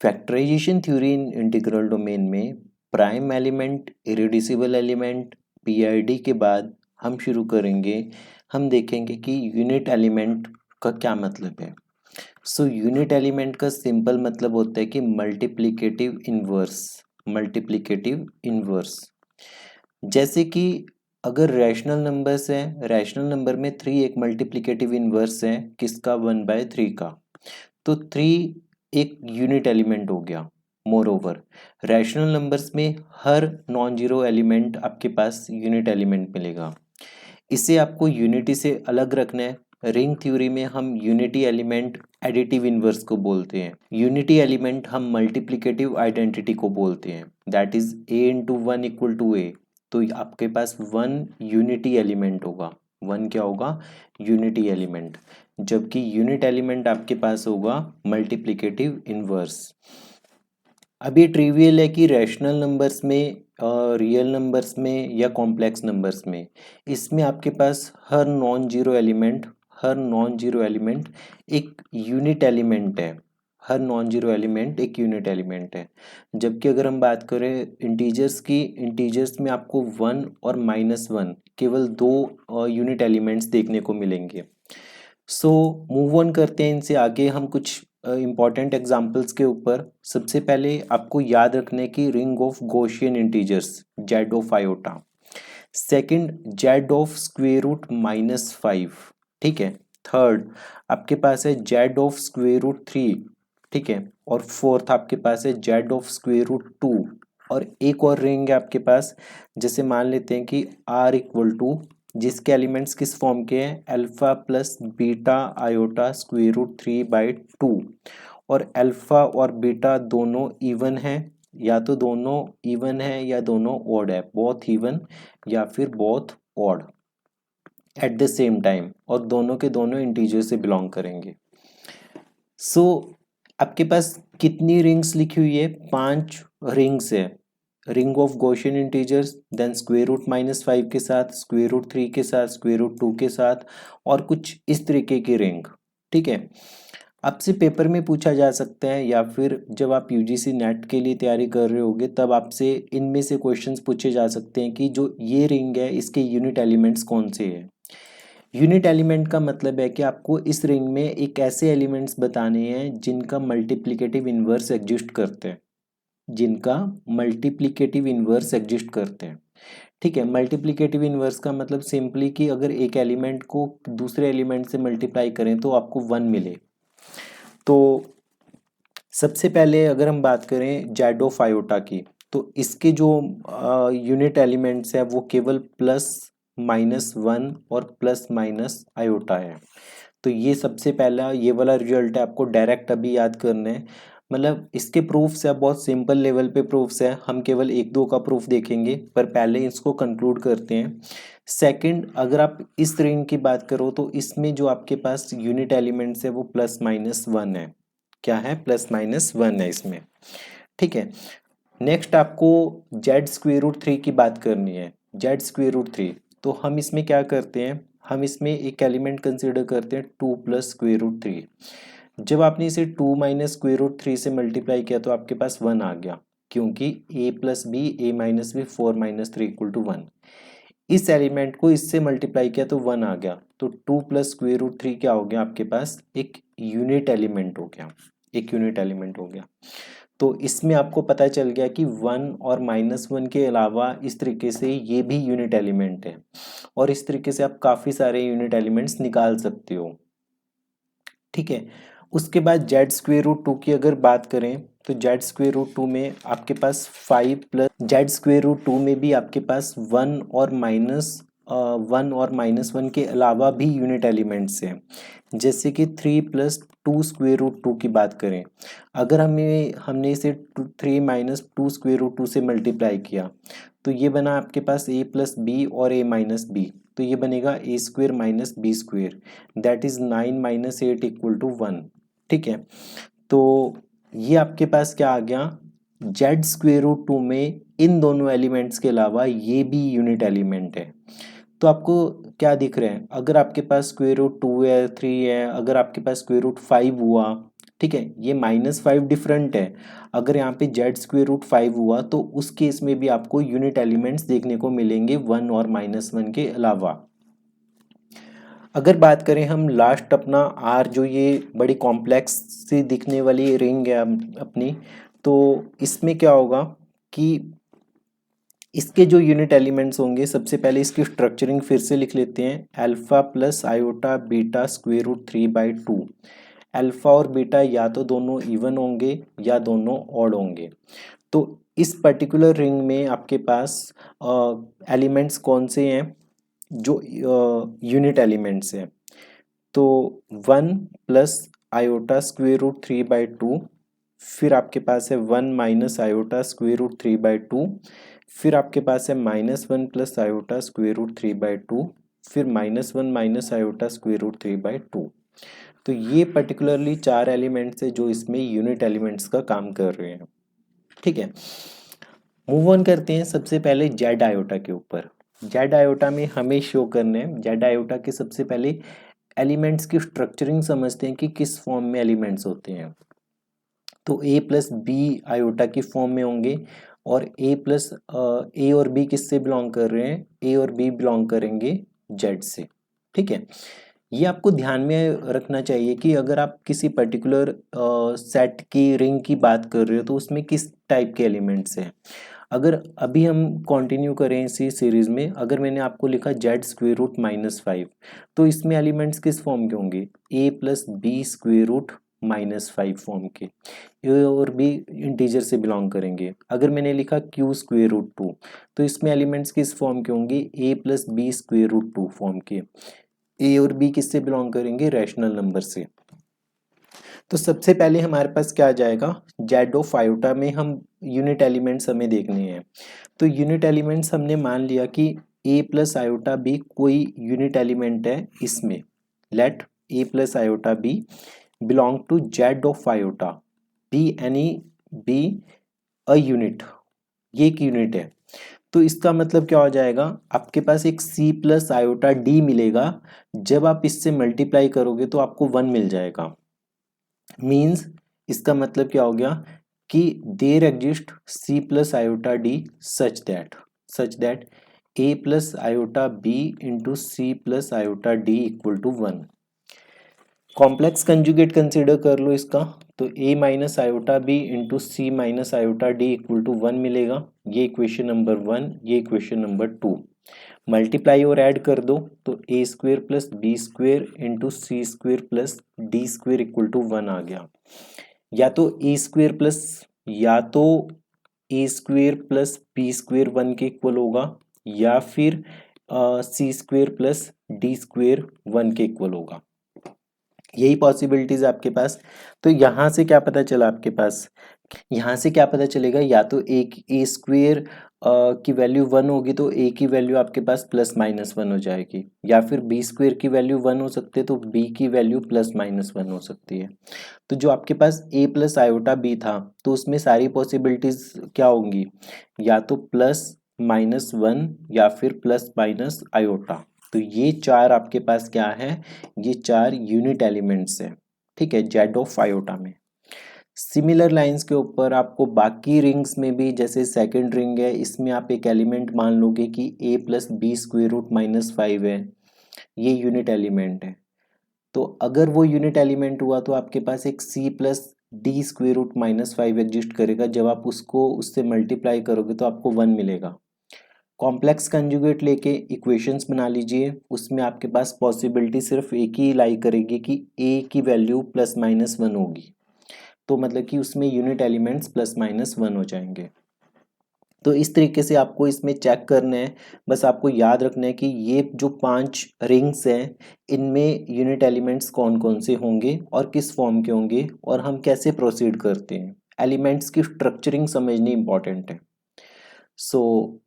Factorisation theory इन integral domain में prime element, irreducible element, PID के बाद हम शुरू करेंगे। हम देखेंगे कि यूनिट एलिमेंट का क्या मतलब है। यूनिट एलिमेंट का सिंपल मतलब होता है कि मल्टीप्लिकेटिव इनवर्स। मल्टीप्लिकेटिव इनवर्स जैसे कि अगर रैशनल नंबर्स है, रैशनल नंबर में 3 एक मल्टीप्लिकेटिव इनवर्स है किसका, 1/3 का, तो 3 एक यूनिट एलिमेंट हो गया। मोर ओवर रैशनल नंबर्स में हर नॉन जीरो एलिमेंट आपके पास यूनिट एलिमेंट मिलेगा। इसे आपको यूनिटी से अलग रखना है। रिंग थ्योरी में हम यूनिटी एलिमेंट एडिटिव इनवर्स को बोलते हैं, यूनिटी एलिमेंट हम मल्टीप्लिकेटिव आइडेंटिटी को बोलते हैं, that is a into one equal to A. तो आपके पास 1 यूनिटी एलिमेंट होगा। 1 क्या होगा, यूनिटी एलिमेंट, जबकि यूनिट एलिमेंट आपके पास होगा मल्टीप्लिकेटिव इनवर्स। अब ये ट्रिवियल है कि रैशनल नंबर्स में, रियल नंबर्स में या कॉम्प्लेक्स नंबर्स में, इसमें आपके पास हर नॉन जीरो एलिमेंट, हर नॉन जीरो एलिमेंट एक यूनिट एलिमेंट है। हर नॉन जीरो एलिमेंट एक यूनिट एलिमेंट है। जबकि अगर हम बात करें इंटीजर्स की, इंटीजर्स में आपको 1 और -1 केवल 2 यूनिट एलिमेंट्स देखने को मिलेंगे। मूव ऑन करते हैं इनसे आगे हम कुछ इंपॉर्टेंट एग्जांपल्स के ऊपर। सबसे पहले आपको याद रखने की ring of Gaussian integers, Z of iota. Second, Z of square root -5, ठीक है। थर्ड आपके पास है जेड ऑफ स्क्वायर रूट 3, ठीक है। और फोर्थ आपके पास है जेड ऑफ स्क्वायर रूट 2। और एक और रिंग है आपके पास, जैसे मान लेते हैं कि आर इक्वल टू, जिसके एलिमेंट्स किस फॉर्म के हैं, alpha plus beta iota square root 3/2। और अल्फा और बीटा दोनों इवन है, या तो दोनों इवन है या दोनों ऑड है, बोथ इवन या फिर both odd at the same time, और दोनों के दोनों इंटीजर से बिलोंग करेंगे। आपके पास कितनी रिंग्स लिखी हुई है, 5 रिंग्स है। Ring of Gaussian integers, then square root -5 के साथ, स्क्वायर रूट 3 के साथ, स्क्वायर रूट 2 के साथ, और कुछ इस तरीके की रिंग, ठीक है। आपसे पेपर में पूछा जा सकता है, या फिर जब आप यूजीसी नेट के लिए तैयारी कर रहे होगे तब आपसे इनमें से क्वेश्चंस पूछे जा सकते हैं कि जो ये रिंग है इसके यूनिट एलिमेंट्स कौन से हैं। यूनिट एलिमेंट का मतलब है कि आपको इस रिंग में एक ऐसे एलिमेंट्स बताने हैं जिनका मल्टीप्लिकेटिव इनवर्स एग्जिस्ट करते हैं, जिनका मल्टीप्लिकेटिव इनवर्स एग्जिस्ट करते हैं, ठीक है। मल्टीप्लिकेटिव इनवर्स का मतलब सिंपली कि अगर एक एलिमेंट को दूसरे एलिमेंट से मल्टीप्लाई करें तो आपको 1 मिले। तो सबसे पहले अगर हम बात करें जेड ऑफ आयोटा की, तो इसके जो यूनिट एलिमेंट्स है वो केवल +-1 और प्लस आयोटा है। तो ये सबसे पहला ये वाला रिजल्ट है, आपको डायरेक्ट अभी याद करना है। मतलब इसके प्रूफ्स है, बहुत सिंपल लेवल पे प्रूफ्स है, हम केवल 1-2 का प्रूफ देखेंगे, पर पहले इसको कंक्लूड करते हैं। सेकंड, अगर आप इस रिंग की बात करो तो इसमें जो आपके पास यूनिट एलिमेंट्स है वो +-1 है। क्या है, +-1 है इसमें, ठीक है। नेक्स्ट आपको जेड स्क्वायर रूट 3 की बात करनी है, जेड स्क्वायर रूट 3। तो हम इसमें क्या करते हैं, हम इसमें एक एलिमेंट कंसिडर करते हैं 2 प्लस स्क्वायर रूट 3। जब आपने इसे 2 माइनस स्क्वायर रूट 3 से मल्टीप्लाई किया तो आपके पास 1 आ गया, क्योंकि a plus B, a minus B, 4 minus 3 equal to 1। इस एलिमेंट को इससे मल्टीप्लाई किया तो 1 आ गया, तो 2 प्लस स्क्वायर रूट 3 क्या हो गया आपके पास, एक यूनिट एलिमेंट हो गया, एक यूनिट एलिमेंट हो गया। तो इसमें आपको पता चल गया कि 1 और -1 के अलावा इस तरीके से ये भी यूनिट एलिमेंट है, और इस तरीके से आप काफ़ी सारे यूनिट एलिमेंट्स निकाल सकते हो, ठीक है। उसके बाद जेड स्क्वायर रूट 2 की अगर बात करें तो जेड स्क्वायर रूट 2 में आपके पास 5 प्लस, जेड स्क्वायर रूट 2 में भी आपके पास 1 और -1 के अलावा भी यूनिट एलिमेंट्स हैं। जैसे कि 3 प्लस 2 स्क्वायर रूट 2 की बात करें, अगर हमने इसे 3 माइनस 2 स्क्वायर रूट 2 से मल्टीप्लाई किया तो ये बना आपके पास a प्लस बी और a माइनस बी, तो ये बनेगा a square minus B square, that is 9 minus 8 equal to 1, ठीक है। तो ये आपके पास क्या आ गया, जेड स्क्वायर रूट 2 में इन दोनों एलिमेंट्स के अलावा ये भी यूनिट एलिमेंट है। तो आपको क्या दिख रहा है, अगर आपके पास स्क्वायर रूट 2 है, 3 है, अगर आपके पास स्क्वायर रूट 5 हुआ, ठीक है, ये -5 डिफरेंट है। अगर यहाँ पे जेड स्क्वेयर रूट 5 हुआ तो उस केस में भी आपको यूनिट एलिमेंट्स देखने को मिलेंगे 1 और -1 के अलावा। अगर बात करें हम लास्ट अपना आर, जो ये बड़ी कॉम्प्लेक्स सी दिखने वाली रिंग है अपनी, तो इसमें क्या होगा कि इसके जो यूनिट एलिमेंट्स होंगे, सबसे पहले इसकी स्ट्रक्चरिंग फिर से लिख लेते हैं। Alpha plus iota beta square root 3/2। Alpha और बीटा या तो दोनों इवन होंगे या दोनों ऑड होंगे। तो इस पर्टिकुलर रिंग में आपके पास एलिमेंट्स कौन से हैं जो यूनिट एलिमेंट्स हैं? तो 1 प्लस आयोटा स्क्वेयर रूट 3/2, फिर आपके पास है 1 माइनस आयोटा स्क्वेयर रूट 3/2, फिर आपके पास है -1 प्लस आयोटा स्क्वेयर रूट 3/2, फिर -1 माइनस आयोटा स्क्वेयर रूट 3/2। तो ये पर्टिकुलरली 4 एलिमेंट्स है जो इसमें यूनिट एलिमेंट्स का काम कर रहे हैं। ठीक है, मूव ऑन करते हैं सबसे पहले जेड आयोटा के ऊपर। जेड आयोटा में हमें शो करने हैं, जेड आयोटा के सबसे पहले एलिमेंट्स की स्ट्रक्चरिंग समझते हैं कि किस फॉर्म में एलिमेंट्स होते हैं। तो ए प्लस बी आयोटा की फॉर्म में होंगे, और ए और बी किससे बिलोंग कर रहे हैं? ए और बी बिलोंग करेंगे जेड से। ठीक है, ये आपको ध्यान में रखना चाहिए कि अगर आप किसी पर्टिकुलर सेट की रिंग की बात कर रहे हो तो उसमें किस टाइप के एलिमेंट्स हैं। अगर अभी हम कंटिन्यू करें इसी सीरीज में, अगर मैंने आपको लिखा जेड स्क्वेयर रूट -5, तो इसमें एलिमेंट्स किस फॉर्म के होंगे? A plus B square root -5 form के। ए और बी इंटीजर से बिलोंग करेंगे। अगर मैंने लिखा क्यू स्क्वेयर रूट 2, तो इसमें एलिमेंट्स किस फॉर्म के होंगे? A plus B square root 2 form के। ए और बी किससे बिलोंग करेंगे? रैशनल नंबर से। तो सबसे पहले हमारे पास क्या आ जाएगा? जेड ऑफ आयोटा में हम यूनिट एलिमेंट्स हमें देखने हैं। तो यूनिट एलिमेंट्स हमने मान लिया कि ए प्लस आयोटा बी कोई यूनिट एलिमेंट है इसमें। Let A plus iota B belong to Z of iota, be any be a unit, ये एक यूनिट है। तो इसका मतलब क्या हो जाएगा? आपके पास एक सी प्लस आयोटा डी मिलेगा, जब आप इससे मल्टीप्लाई करोगे तो आपको 1 मिल जाएगा। मीन्स इसका मतलब क्या हो गया कि there exist C plus iota D such that A plus iota B into C plus iota D equal to 1। Complex conjugate consider कर लो इसका, तो a minus iota B into C minus iota D equal to 1 मिलेगा। ये equation number 1, ये equation number 2। Multiply और add कर दो तो A square plus B square into C square plus D square equal to 1 आ गया। या तो A square plus B square 1 के इक्वल होगा, या फिर सी स्क्वेयर प्लस डी स्क्वेयर 1 के इक्वल होगा। यही पॉसिबिलिटीज आपके पास। तो यहाँ से क्या पता चला आपके पास? यहाँ से क्या पता चलेगा? या तो ए स्क्वेयर की वैल्यू 1 होगी तो ए की वैल्यू आपके पास +-1 हो जाएगी, या फिर बी स्क्वेयर की वैल्यू 1 हो सकती है तो बी की वैल्यू +-1 हो सकती है। तो जो आपके पास ए प्लस आयोटा बी था, तो उसमें सारी पॉसिबिलिटीज क्या होंगी? या तो +-1 या फिर + आयोटा। तो ये 4 आपके पास क्या है? ये 4 यूनिट एलिमेंट्स हैं। ठीक है, जेड ऑफ आयोटा में। सिमिलर लाइंस के ऊपर आपको बाकी रिंग्स में भी, जैसे सेकंड रिंग है, इसमें आप एक एलिमेंट मान लोगे कि a plus B square root -5 है, ये यूनिट एलिमेंट है। तो अगर वो यूनिट एलिमेंट हुआ तो आपके पास एक c plus D square root -5 exist करेगा। जब आप उसको उससे मल्टीप्लाई करोगे तो आपको 1 मिलेगा। कॉम्प्लेक्स कंजुगेट लेके इक्वेशंस बना लीजिए, उसमें आपके पास पॉसिबिलिटी सिर्फ एक ही लाई करेगी कि a की वैल्यू +-1 होगी। तो मतलब कि उसमें यूनिट एलिमेंट्स +-1 हो जाएंगे। तो इस तरीके से आपको इसमें चेक करना है। बस आपको याद रखना है कि ये जो 5 रिंग्स हैं, इनमें यूनिट एलिमेंट्स कौन कौन से होंगे और किस फॉर्म के होंगे, और हम कैसे प्रोसीड करते हैं। एलिमेंट्स की स्ट्रक्चरिंग समझनी इंपॉर्टेंट है। सो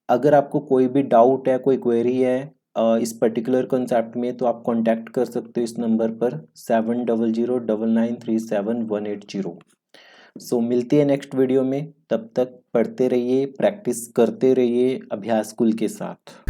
अगर आपको कोई भी डाउट है, कोई क्वेरी है इस पर्टिकुलर कॉन्सेप्ट में, तो आप कांटेक्ट कर सकते हो इस नंबर पर 7009937180। सो मिलते हैं नेक्स्ट वीडियो में। तब तक पढ़ते रहिए, प्रैक्टिस करते रहिए अभ्यास कुल के साथ।